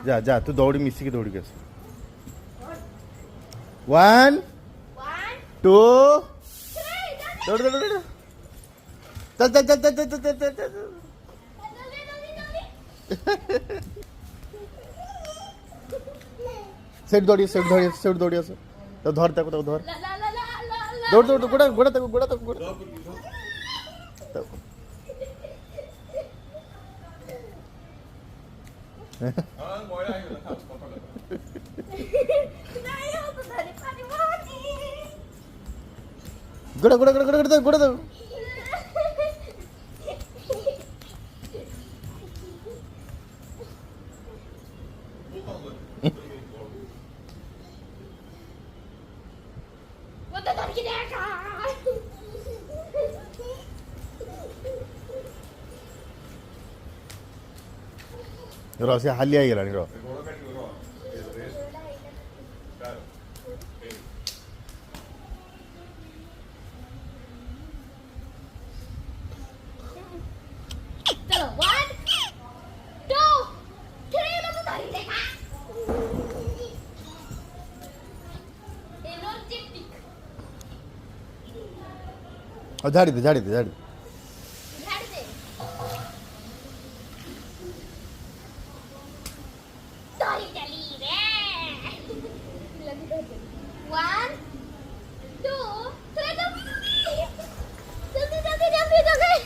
जा जा तू दौड़ी मिसिकी दौड़ी के 1 2 दौड़ दौड़ दौड़ चल चल चल चल चल चल चल चल सेट दौड़ी सेट दौड़ी से तो धर तक तो धर दौड़ दौड़ गोड़ा गोड़ा तक गोड़ा तक गोड़ा गोड़ा गोड़ा गोड़ा गोड़ा गोड़ा गोड़ा रो से हाली आई गलानी रो चलो 1 2 3 लो तो धरी देखा एनर्जेटिक और झाड़ी दे झाड़ी दे झाड़ी झाड़ दे धरी चली रे लगी तो 1 2 3 जल्दी जल्दी जल्दी जल्दी